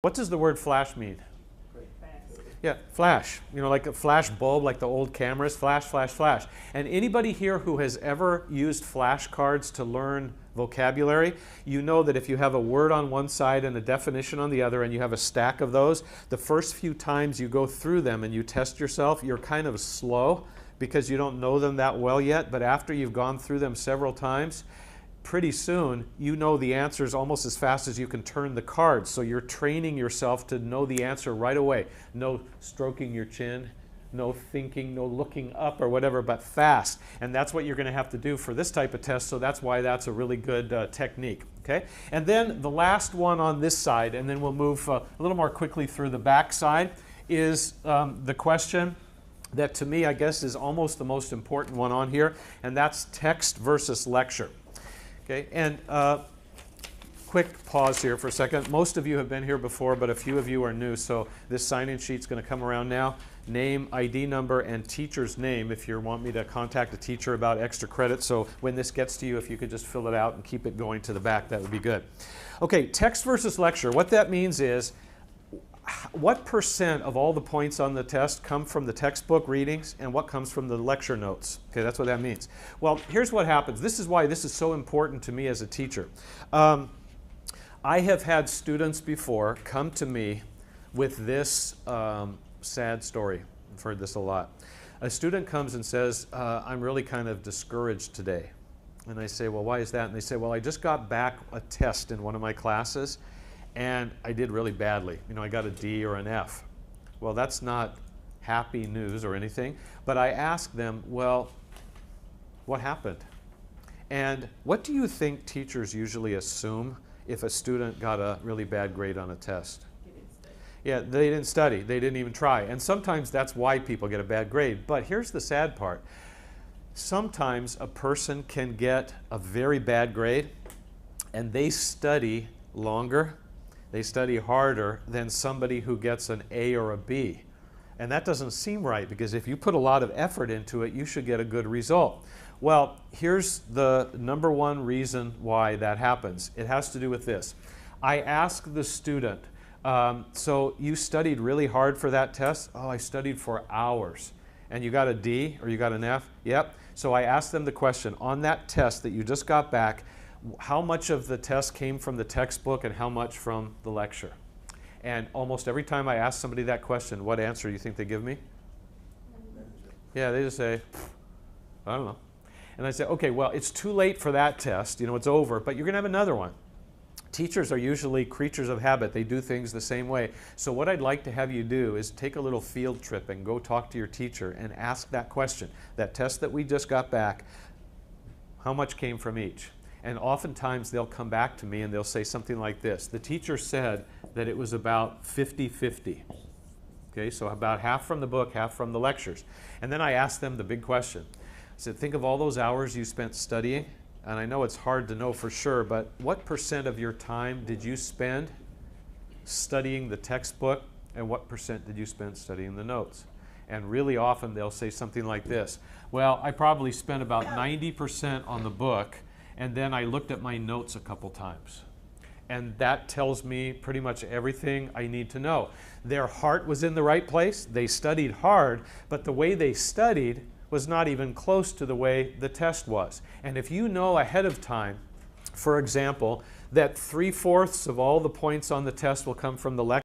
What does the word flash mean? Yeah, flash. You know, like a flash bulb, like the old cameras, flash, flash, flash. And anybody here who has ever used flashcards to learn vocabulary, you know that if you have a word on one side and a definition on the other, and you have a stack of those, the first few times you go through them and you test yourself, you're kind of slow because you don't know them that well yet. But after you've gone through them several times, pretty soon you know the answers almost as fast as you can turn the cards. So you're training yourself to know the answer right away. No stroking your chin, no thinking, no looking up or whatever, but fast. And that's what you're going to have to do for this type of test. So that's why that's a really good technique. Okay? And then the last one on this side, and then we'll move a little more quickly through the back side, is the question that to me I guess is almost the most important one on here, and that's text versus lecture. Okay, and quick pause here for a second. Most of you have been here before, but a few of you are new, so this sign-in sheet's going to come around now. Name, ID number, and teacher's name if you want me to contact a teacher about extra credit. So when this gets to you, if you could just fill it out and keep it going to the back, that would be good. Okay, text versus lecture. What that means is, what percent of all the points on the test come from the textbook readings and what comes from the lecture notes? Okay, that's what that means. Well, here's what happens. This is why this is so important to me as a teacher. I have had students before come to me with this sad story. I've heard this a lot. A student comes and says, I'm really kind of discouraged today. And I say, well, why is that? And they say, well, I just got back a test in one of my classes, and I did really badly. You know, I got a D or an F. Well, that's not happy news or anything, but I asked them, well, what happened? And what do you think teachers usually assume if a student got a really bad grade on a test? Yeah, they didn't study. They didn't even try. And sometimes that's why people get a bad grade. But here's the sad part. Sometimes a person can get a very bad grade and they study longer, they study harder than somebody who gets an A or a B. And that doesn't seem right, because if you put a lot of effort into it, you should get a good result. Well, here's the number one reason why that happens. It has to do with this. I ask the student, so you studied really hard for that test? Oh, I studied for hours. And you got a D or you got an F? Yep. So I ask them the question, on that test that you just got back, how much of the test came from the textbook and how much from the lecture? And almost every time I ask somebody that question, what answer do you think they give me? Yeah, they just say, I don't know. And I say, okay, well, it's too late for that test. You know, it's over, but you're going to have another one. Teachers are usually creatures of habit. They do things the same way. So what I'd like to have you do is take a little field trip and go talk to your teacher and ask that question. That test that we just got back, how much came from each? And oftentimes they'll come back to me and they'll say something like this. The teacher said that it was about 50-50. Okay, so about half from the book, half from the lectures. And then I asked them the big question. I said, think of all those hours you spent studying. And I know it's hard to know for sure, but what percent of your time did you spend studying the textbook, and what percent did you spend studying the notes? And really often they'll say something like this. Well, I probably spent about 90% on the book, and then I looked at my notes a couple times. And that tells me pretty much everything I need to know. Their heart was in the right place. They studied hard, but the way they studied was not even close to the way the test was. And if you know ahead of time, for example, that 3/4 of all the points on the test will come from the lecture,